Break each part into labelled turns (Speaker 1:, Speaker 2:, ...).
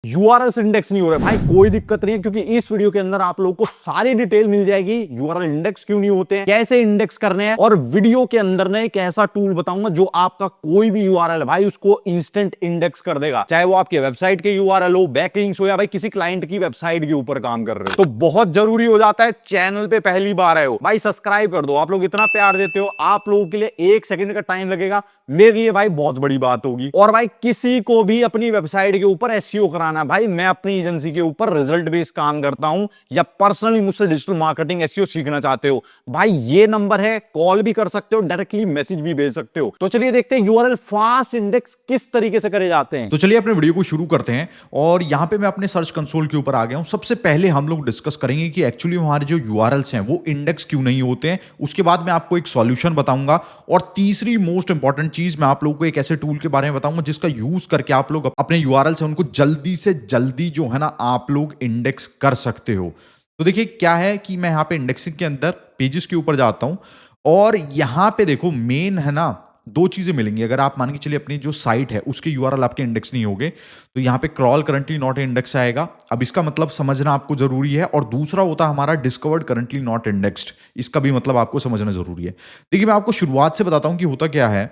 Speaker 1: URL index नहीं हो रहा है भाई, कोई दिक्कत नहीं है, क्योंकि इस वीडियो के अंदर आप लोगों को सारी डिटेल मिल जाएगी। यूआरएल इंडेक्स क्यों नहीं होते हैं, कैसे इंडेक्स करने हैं, और वीडियो के अंदर ना एक ऐसा टूल बताऊंगा जो आपका कोई भी यूआरएल है भाई उसको इंस्टेंट इंडेक्स कर देगा, चाहे वो आपके वेबसाइट के यूआरएल हो, बैकलिंक्स हो, या भाई किसी क्लाइंट की वेबसाइट के ऊपर काम कर रहे हो। तो बहुत जरूरी हो जाता है, चैनल पे पहली बार आए हो भाई सब्सक्राइब कर दो। आप लोग इतना प्यार देते हो, आप लोगों के लिए 1 सेकंड का टाइम लगेगा, मेरे लिए भाई बहुत बड़ी बात होगी। और भाई किसी को भी अपनी वेबसाइट के ऊपर एसईओ कराना, भाई मैं अपनी एजेंसी के ऊपर रिजल्ट बेस्ड काम करता हूं, या पर्सनली मुझसे डिजिटल मार्केटिंग एसईओ सीखना चाहते हो, भाई ये नंबर है, कॉल भी कर सकते हो, डायरेक्टली मैसेज भी भेज सकते हो। तो चलिए देखते हैं यूआरएल फास्ट इंडेक्स किस तरीके से करे जाते हैं।
Speaker 2: तो चलिए अपने वीडियो को शुरू करते हैं। और यहां पे मैं अपने सर्च कंसोल के ऊपर आ गया हूं। सबसे पहले हम लोग डिस्कस करेंगे कि एक्चुअली हमारे जो यूआरएल्स हैं वो इंडेक्स क्यों नहीं होते हैं। उसके बाद मैं आपको एक सॉल्यूशन बताऊंगा, और तीसरी मोस्ट इंपॉर्टेंट चीज मैं आप लोगों को एक ऐसे टूल के बारे में बताऊंगा जिसका यूज करके आप लोग अपने यूआरएल से उनको जल्दी से जल्दी जो है ना आप लोग इंडेक्स कर सकते हो। तो देखिए क्या है कि मैं यहाँ पे इंडेक्सिंग के अंदर पेजेस के ऊपर जाता हूं, और यहां पे देखो मेन है ना दो चीजें मिलेंगी। अगर आप मान के चलिए अपनी जो साइट है उसके यूआरएल आपके इंडेक्स नहीं होंगे, तो यहाँ पे क्रॉल करंटली नॉट इंडेक्स आएगा। अब इसका मतलब समझना आपको जरूरी है। और दूसरा होता है हमारा डिस्कवर्ड करंटली नॉट इंडेक्स्ड, इसका भी मतलब आपको समझना जरूरी है। देखिए मैं आपको शुरुआत से बताता हूं कि होता क्या है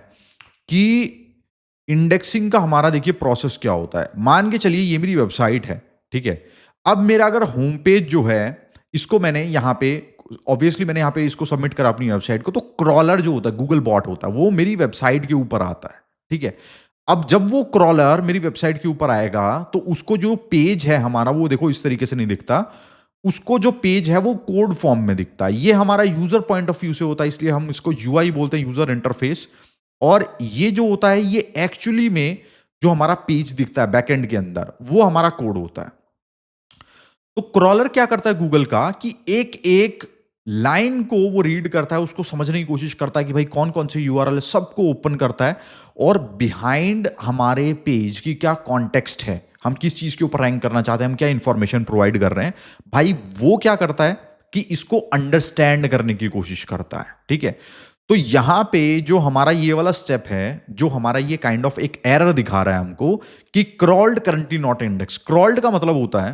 Speaker 2: कि इंडेक्सिंग का हमारा देखिए प्रोसेस क्या होता है। मान के चलिए ये मेरी वेबसाइट है, ठीक है। अब मेरा अगर होम पेज जो है इसको मैंने यहाँ पे ऑब्वियसली मैंने यहाँ पे इसको सबमिट करा अपनी वेबसाइट को, तो क्रॉलर जो होता है गूगल बॉट होता है वो मेरी वेबसाइट के ऊपर आता है, ठीक है। अब जब वो क्रॉलर मेरी वेबसाइट के ऊपर आएगा तो उसको जो पेज है हमारा वो देखो इस तरीके से नहीं दिखता। उसको जो पेज है वो कोड फॉर्म में दिखता है। ये हमारा यूजर पॉइंट ऑफ व्यू से होता है, इसलिए हम इसको यूआई बोलते हैं, यूजर इंटरफेस। और ये जो होता है ये एक्चुअली में जो हमारा पेज दिखता है बैकएंड के अंदर वो हमारा कोड होता है। तो क्रॉलर क्या करता है गूगल का कि एक एक लाइन को वो रीड करता है, उसको समझने की कोशिश करता है कि भाई कौन कौन से यूआरएल है, सबको ओपन करता है। और बिहाइंड हमारे पेज की क्या कॉन्टेक्स्ट है, हम किस चीज के ऊपर रैंक करना चाहते हैं, हम क्या इंफॉर्मेशन प्रोवाइड कर रहे हैं, भाई वो क्या करता है कि इसको अंडरस्टैंड करने की कोशिश करता है, ठीक है। तो यहां पे जो हमारा ये वाला स्टेप है, जो हमारा ये काइंड ऑफ एक एरर दिखा रहा है हमको कि crawled currently not index. Crawled का मतलब होता है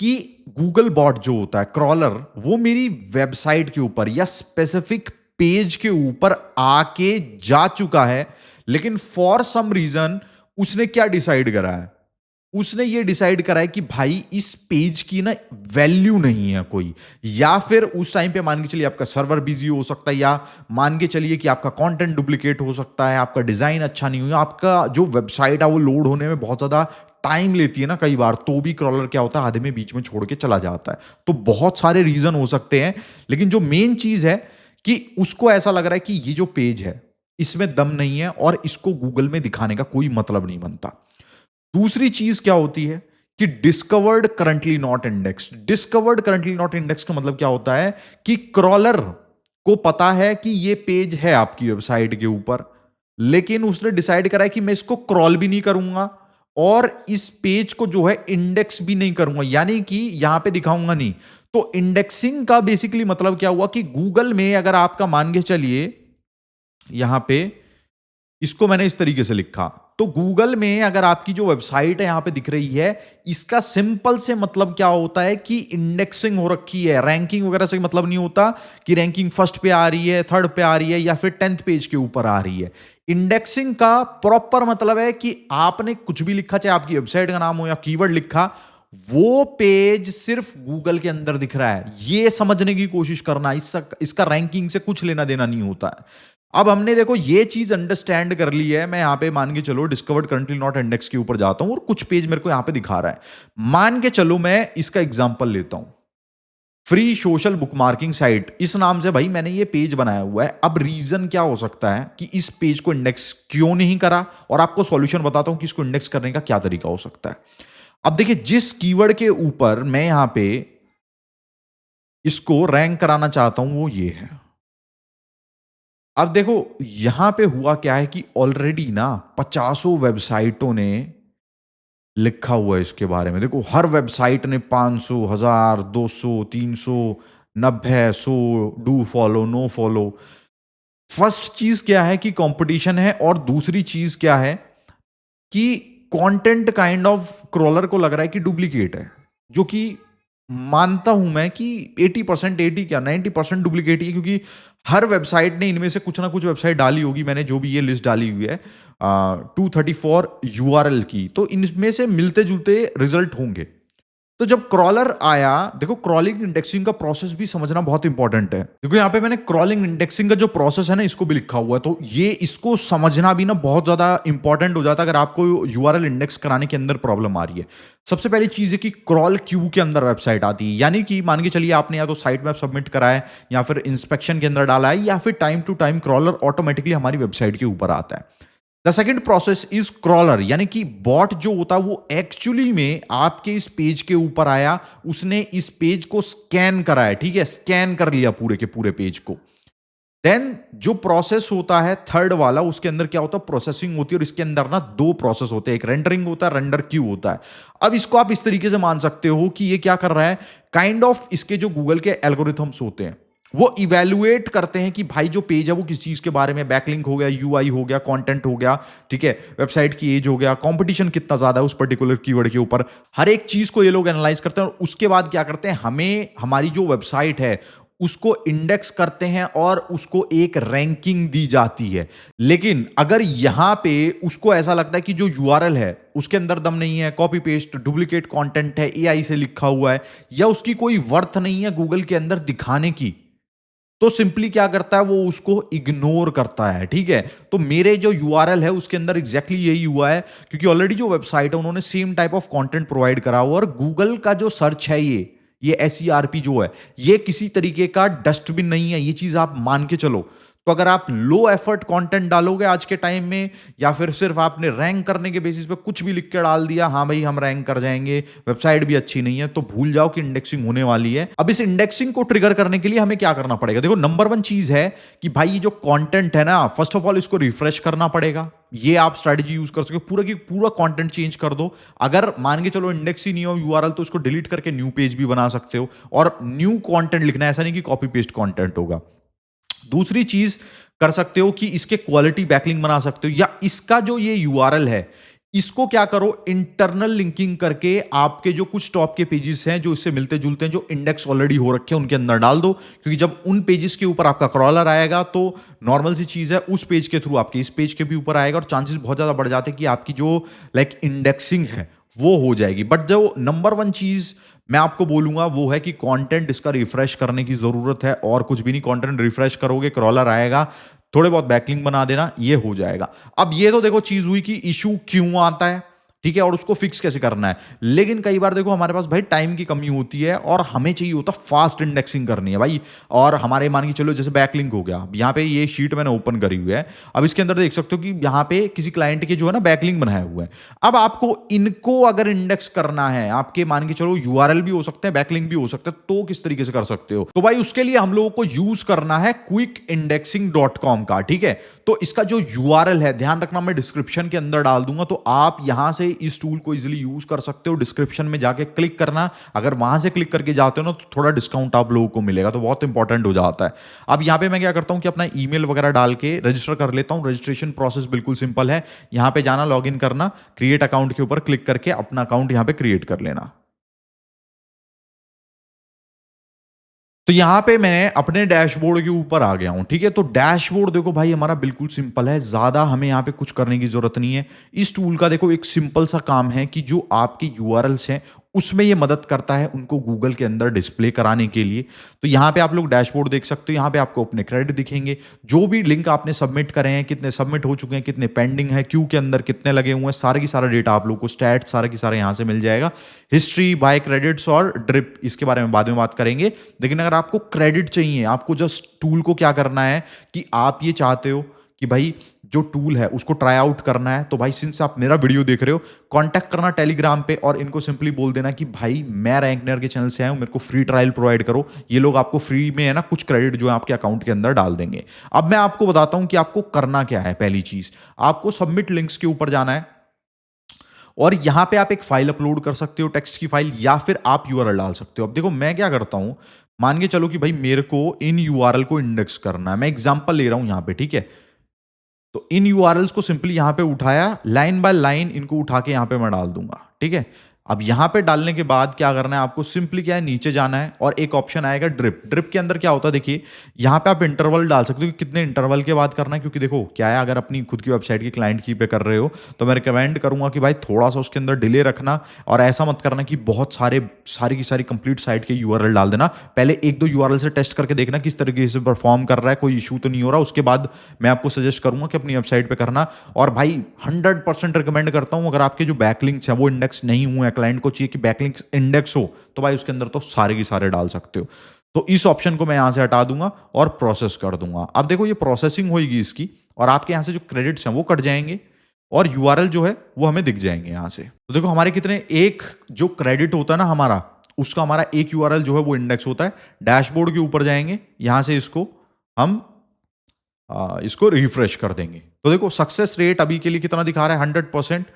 Speaker 2: कि गूगल बॉट जो होता है क्रॉलर वो मेरी वेबसाइट के ऊपर या स्पेसिफिक पेज के ऊपर आके जा चुका है, लेकिन फॉर सम रीजन उसने क्या डिसाइड करा है, उसने ये डिसाइड करा है कि भाई इस पेज की ना वैल्यू नहीं है कोई। या फिर उस टाइम पे मान के चलिए आपका सर्वर बिजी हो सकता है, या मान के चलिए कि आपका कंटेंट डुप्लीकेट हो सकता है, आपका डिजाइन अच्छा नहीं हुआ, आपका जो वेबसाइट है वो लोड होने में बहुत ज्यादा टाइम लेती है ना कई बार, तो भी क्रॉलर क्या होता है आधे में बीच में छोड़ के चला जाता है। तो बहुत सारे रीजन हो सकते हैं, लेकिन जो मेन चीज है कि उसको ऐसा लग रहा है कि ये जो पेज है इसमें दम नहीं है और इसको गूगल में दिखाने का कोई मतलब नहीं बनता। दूसरी चीज क्या होती है कि discovered currently not indexed. Discovered currently not index का मतलब क्या होता है कि क्रॉलर को पता है कि ये पेज है आपकी वेबसाइट के ऊपर, लेकिन उसने डिसाइड करा है कि मैं इसको क्रॉल भी नहीं करूंगा और इस पेज को जो है इंडेक्स भी नहीं करूंगा, यानी कि यहां पे दिखाऊंगा नहीं। तो इंडेक्सिंग का बेसिकली मतलब क्या हुआ कि गूगल में अगर आपका मान के चलिए यहां पे इसको मैंने इस तरीके से लिखा, तो गूगल में अगर आपकी जो वेबसाइट है यहां पे दिख रही है, इसका सिंपल से मतलब क्या होता है कि इंडेक्सिंग हो रखी है। रैंकिंग वगैरह से मतलब नहीं होता कि रैंकिंग फर्स्ट पे आ रही है, थर्ड पे आ रही है, या फिर 10th पेज के ऊपर आ रही है। इंडेक्सिंग का प्रॉपर मतलब है कि आपने कुछ भी लिखा, चाहे आपकी वेबसाइट का नाम हो या कीवर्ड लिखा, वो पेज सिर्फ गूगल के अंदर दिख रहा है, ये समझने की कोशिश करना। इसका रैंकिंग से कुछ लेना देना नहीं होता है। अब हमने देखो ये चीज अंडरस्टैंड कर ली है। मैं यहां पे मान के चलो डिस्कवर्ड करंटली नॉट इंडेक्स के ऊपर जाता हूं और कुछ पेज मेरे को यहां पे दिखा रहा है। मान के चलो मैं इसका एग्जांपल लेता हूं, फ्री सोशल बुकमार्किंग साइट इस नाम से भाई मैंने ये पेज बनाया हुआ है। अब रीजन क्या हो सकता है कि इस पेज को इंडेक्स क्यों नहीं करा, और आपको सॉल्यूशन बताता हूं कि इसको इंडेक्स करने का क्या तरीका हो सकता है। अब देखिए जिस कीवर्ड के ऊपर मैं यहां पे इसको रैंक कराना चाहता हूं वो ये है। अब देखो यहां पे हुआ क्या है कि ऑलरेडी ना 50 वेबसाइटों ने लिखा हुआ है इसके बारे में। देखो हर वेबसाइट ने 500, 1000, 200, 300, 90, 100, do follow, no follow. First चीज क्या है कि कंपटीशन है, और दूसरी चीज क्या है कि कंटेंट काइंड ऑफ क्रॉलर को लग रहा है कि डुप्लीकेट है, जो कि मानता हूं मैं कि 80% 80 क्या 90% डुप्लीकेट ही है, क्योंकि हर वेबसाइट ने इनमें से कुछ ना कुछ वेबसाइट डाली होगी। मैंने जो भी ये लिस्ट डाली हुई है 234 यूआरएल की, तो इनमें से मिलते जुलते रिजल्ट होंगे। तो जब क्रॉलर आया, देखो क्रॉलिंग इंडेक्सिंग का प्रोसेस भी समझना बहुत इंपॉर्टेंट है। देखो यहाँ पे मैंने क्रॉलिंग इंडेक्सिंग का जो प्रोसेस है ना, इसको भी लिखा हुआ है, तो ये इसको समझना भी ना बहुत ज्यादा इंपॉर्टेंट हो जाता है अगर आपको यूआरएल इंडेक्स कराने के अंदर प्रॉब्लम आ रही है। सबसे पहली चीज है कि क्रॉल क्यू के अंदर वेबसाइट आती है, यानी कि मान के चलिए आपने या तो साइट मैप सबमिट करा है, या फिर इंस्पेक्शन के अंदर डाला है, या फिर time to time crawler automatically हमारी वेबसाइट के ऊपर आता है। The second process is crawler, यानी कि बॉट जो होता है वो एक्चुअली में आपके इस पेज के ऊपर आया, उसने इस पेज को स्कैन करा है, ठीक है, स्कैन कर लिया पूरे के पूरे पेज को। देन जो प्रोसेस होता है थर्ड वाला, उसके अंदर क्या होता है, प्रोसेसिंग होती है, और इसके अंदर ना दो प्रोसेस होते हैं, एक रेंडरिंग होता है, रेंडर क्यू होता है। अब इसको आप इस तरीके से मान सकते हो कि ये क्या कर रहा है, काइंड ऑफ इसके जो गूगल के एल्गोरिथम्स होते हैं वो इवैल्यूएट करते हैं कि भाई जो पेज है वो किस चीज के बारे में, बैकलिंक हो गया, यूआई हो गया, कंटेंट हो गया, ठीक है, वेबसाइट की एज हो गया, कंपटीशन कितना ज्यादा है उस पर्टिकुलर कीवर्ड के ऊपर, हर एक चीज को ये लोग एनालाइज करते हैं, और उसके बाद क्या करते हैं, हमें हमारी जो वेबसाइट है उसको इंडेक्स करते हैं और उसको एक रैंकिंग दी जाती है। लेकिन अगर यहां पे उसको ऐसा लगता है कि जो यूआरएल है उसके अंदर दम नहीं है, कॉपी पेस्ट डुप्लीकेट कंटेंट है, एआई से लिखा हुआ है, या उसकी कोई वर्थ नहीं है गूगल के अंदर दिखाने की, तो सिंपली क्या करता है, वो उसको इग्नोर करता है, ठीक है। तो मेरे जो यूआरएल है उसके अंदर एग्जैक्टली यही हुआ है, क्योंकि ऑलरेडी जो वेबसाइट है उन्होंने same type of content provide करा हुआ, और गूगल का जो सर्च है ये एसईआरपी जो है, ये किसी तरीके का डस्टबिन नहीं है, ये चीज आप मान के चलो। तो अगर आप लो एफर्ट कंटेंट डालोगे आज के टाइम में, या फिर सिर्फ आपने रैंक करने के बेसिस पे कुछ भी लिख के डाल दिया, हाँ भाई हम रैंक कर जाएंगे, वेबसाइट भी अच्छी नहीं है, तो भूल जाओ कि इंडेक्सिंग होने वाली है। अब इस इंडेक्सिंग को ट्रिगर करने के लिए हमें क्या करना पड़ेगा, देखो नंबर वन चीज है कि भाई ये जो कंटेंट है ना, फर्स्ट ऑफ ऑल इसको रिफ्रेश करना पड़ेगा। ये आप स्ट्रेटजी यूज कर सकते हो, पूरा की पूरा कंटेंट चेंज कर दो। अगर मान के चलो इंडेक्स ही नहीं हो यूआरएल, तो उसको डिलीट करके न्यू पेज भी बना सकते हो, और न्यू कंटेंट लिखना है, ऐसा नहीं कि कॉपी पेस्ट कंटेंट होगा। दूसरी चीज कर सकते हो कि इसके क्वालिटी बैकलिंक बना सकते हो, या इसका जो ये यूआरएल है इसको क्या करो, इंटरनल लिंकिंग करके आपके जो कुछ टॉप के पेजेस हैं जो इससे मिलते जुलते हैं, जो इंडेक्स ऑलरेडी हो रखे हैं, उनके अंदर डाल दो। क्योंकि जब उन पेजेस के ऊपर आपका क्रॉलर आएगा तो नॉर्मल सी चीज है, उस पेज के थ्रू आपके इस पेज के भी ऊपर आएगा, और चांसेस बहुत ज्यादा बढ़ जाते हैं कि आपकी जो लाइक इंडेक्सिंग है वो हो जाएगी। बट जो नंबर वन चीज मैं आपको बोलूंगा वो है कि कंटेंट इसका रिफ्रेश करने की जरूरत है, और कुछ भी नहीं, कंटेंट रिफ्रेश करोगे, क्रॉलर आएगा, थोड़े बहुत बैकलिंक बना देना, ये हो जाएगा। अब ये तो देखो चीज हुई कि इशू क्यों आता है, ठीक है, और उसको फिक्स कैसे करना है। लेकिन कई बार देखो हमारे पास भाई टाइम की कमी होती है, और हमें चाहिए होता फास्ट इंडेक्सिंग करनी है भाई, और हमारे मान के चलो जैसे बैकलिंक हो गया, यहाँ पे ये शीट मैंने ओपन करी हुई है, अब इसके अंदर देख सकते हो कि यहाँ पे किसी क्लाइंट के जो है ना बैकलिंक बनाए हुए हैं। अब आपको इनको अगर इंडेक्स करना है, आपके मान के चलो यूआरएल भी हो सकते हैं, बैकलिंक भी हो सकते हैं, तो किस तरीके से कर सकते हो, तो भाई उसके लिए हम लोगों को यूज करना है quickindexing.com का, ठीक है। तो इसका जो यूआरएल है, ध्यान रखना मैं डिस्क्रिप्शन के अंदर डाल दूंगा, तो आप यहां से इस टूल को इजीली यूज कर सकते हो। डिस्क्रिप्शन में जाके क्लिक करना, अगर वहां से क्लिक करके जाते हो ना तो थोड़ा डिस्काउंट आप लोगों को मिलेगा, तो बहुत इंपॉर्टेंट हो जाता है। अब यहां पे मैं क्या करता हूं कि अपना ईमेल वगैरह डाल के रजिस्टर कर लेता हूं। रजिस्ट्रेशन प्रोसेस बिल्कुल सिंपल है, यहां पे जाना, लॉग इन करना, क्रिएट अकाउंट के ऊपर क्लिक करके अपना अकाउंट यहां पे क्रिएट कर लेना। तो यहां पे मैं अपने डैशबोर्ड के ऊपर आ गया हूं, ठीक है। तो डैशबोर्ड देखो भाई हमारा बिल्कुल सिंपल है, ज्यादा हमें यहां पे कुछ करने की जरूरत नहीं है। इस टूल का देखो एक सिंपल सा काम है कि जो आपके यूआरएल्स हैं उसमें ये मदद करता है उनको गूगल के अंदर डिस्प्ले कराने के लिए। तो यहां पे आप लोग डैशबोर्ड देख सकते हो, यहां पे आपको अपने क्रेडिट दिखेंगे, जो भी लिंक आपने सबमिट करे हैं, कितने सबमिट हो चुके हैं, कितने पेंडिंग है, क्यू के अंदर कितने लगे हुए हैं, सारा की सारा डेटा आप लोग को, स्टैट सारा की सारा यहां से मिल जाएगा। हिस्ट्री, बाय क्रेडिट्स और ड्रिप, इसके बारे में बाद में बात करेंगे। लेकिन अगर आपको क्रेडिट चाहिए, आपको जस्ट टूल को क्या करना है कि आप ये चाहते हो कि भाई जो टूल है उसको ट्राई आउट करना है, तो भाई सिंस आप मेरा वीडियो देख रहे हो, कांटेक्ट करना टेलीग्राम पे, और इनको सिंपली बोल देना कि भाई मैं रैंकनेर के चैनल से आया हूं, मेरे को फ्री ट्रायल प्रोवाइड करो। ये लोग आपको फ्री में है ना कुछ क्रेडिट जो है आपके अकाउंट के अंदर डाल देंगे। अब मैं आपको बताता हूं कि आपको करना क्या है। पहली चीज, आपको सबमिट लिंक्स के ऊपर जाना है, और यहां पे आप एक फाइल अपलोड कर सकते हो, टेक्स्ट की फाइल, या फिर आप यूआरएल डाल सकते हो। अब देखो मैं क्या करता हूं, मान के चलो कि भाई मेरे को इन यूआरएल को इंडेक्स करना है, मैं एग्जांपल ले रहा हूं यहां पे, ठीक है। तो इन यूआरएल्स को सिंपली यहां पे उठाया, लाइन बाय लाइन इनको उठा के यहां पे मैं डाल दूंगा, ठीक है। अब यहां पे डालने के बाद क्या करना है आपको, सिंपली क्या है, नीचे जाना है और एक ऑप्शन आएगा ड्रिप। ड्रिप के अंदर क्या होता है देखिए, यहां पे आप इंटरवल डाल सकते हो कि कितने इंटरवल के बाद करना है, क्योंकि देखो क्या है, अगर अपनी खुद की वेबसाइट की क्लाइंट की पे कर रहे हो तो मैं रिकमेंड करूंगा कि भाई थोड़ा सा उसके अंदर डिले रखना, और ऐसा मत करना कि बहुत सारी की सारी कंप्लीट साइट के यूआरएल डाल देना। पहले एक दो यूआरएल से टेस्ट करके देखना किस तरीके से परफॉर्म कर रहा है, कोई इशू तो नहीं हो रहा, उसके बाद मैं आपको सजेस्ट करूंगा कि अपनी वेबसाइट पे करना। और भाई 100% रिकमेंड करता हूं, अगर आपके जो बैकलिंक्स हैं वो इंडेक्स नहीं हुए हैं, क्लाइंट को चाहिए कि बैकलिंक्स इंडेक्स हो, तो भाई उसके अंदर तो सारे के सारे डाल सकते हो। तो इस ऑप्शन को मैं यहां से हटा दूंगा और प्रोसेस कर दूंगा। अब देखो ये प्रोसेसिंग होगी इसकी, और आपके यहां से जो क्रेडिट्स हैं वो कट जाएंगे और यूआरएल जो है वो हमें दिख जाएंगे यहां से। तो देखो हमारे कितने, एक जो क्रेडिट होता है ना हमारा, उसका हमारा एक यूआरएल जो है वो इंडेक्स होता है। डैशबोर्ड के ऊपर जाएंगे, यहां से इसको हम इसको रिफ्रेश कर देंगे। तो देखो सक्सेस रेट अभी के लिए कितना दिखा रहा है, 100%।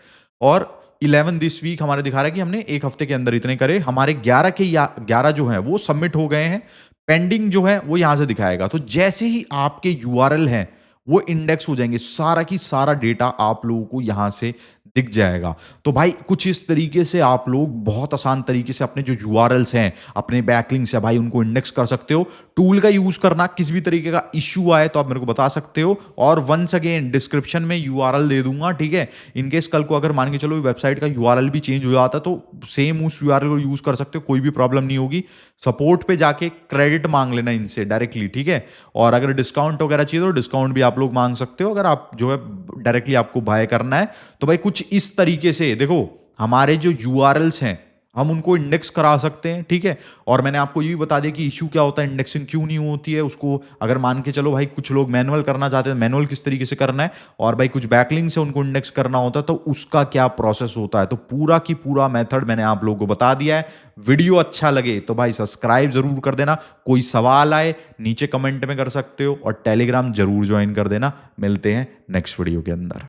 Speaker 2: और 11 दिस वीक हमारे दिखा रहा है कि हमने एक हफ्ते के अंदर इतने करे, हमारे 11 के 11 जो है वो सबमिट हो गए हैं। पेंडिंग जो है वो यहां से दिखाएगा। तो जैसे ही आपके यूआरएल हैं वो इंडेक्स हो जाएंगे, सारा की सारा डेटा आप लोगों को यहां से दिख जाएगा। तो भाई कुछ इस तरीके से आप लोग बहुत आसान तरीके से अपने जो यूआरएल्स हैं, अपने बैकलिंक्स है भाई, उनको इंडेक्स कर सकते हो। टूल का यूज करना, किसी भी तरीके का इश्यू आए तो आप मेरे को बता सकते हो। और वंस अगेन डिस्क्रिप्शन में यूआरएल दे दूंगा, ठीक है। इनकेस कल को अगर मान के चलो वेबसाइट का यूआरएल भी चेंज हो जाता तो सेम उस यूआरएल को यूज कर सकते हो, कोई भी प्रॉब्लम नहीं होगी। सपोर्ट पे जाके क्रेडिट मांग लेना इनसे डायरेक्टली, ठीक है। और अगर डिस्काउंट वगैरह चाहिए तो डिस्काउंट भी आप लोग मांग सकते हो, अगर आप जो है डायरेक्टली आपको बाय करना है। तो भाई कुछ इस तरीके से देखो हमारे जो यूआरएल्स हैं हम उनको इंडेक्स करा सकते हैं, ठीक है। और मैंने आपको ये भी बता दिया कि इशू क्या होता है, इंडेक्सिंग क्यों नहीं होती है उसको। अगर मान के चलो भाई कुछ लोग मैनुअल करना चाहते हैं, मैनुअल किस तरीके से करना है, और भाई कुछ बैकलिंक से उनको इंडेक्स करना होता है तो उसका क्या प्रोसेस होता है। तो पूरा की पूरा मेथड मैंने आप लोगों को बता दिया है। वीडियो अच्छा लगे तो भाई सब्सक्राइब जरूर कर देना, कोई सवाल आए नीचे कमेंट में कर सकते हो, और टेलीग्राम जरूर ज्वाइन कर देना। मिलते हैं नेक्स्ट वीडियो के अंदर।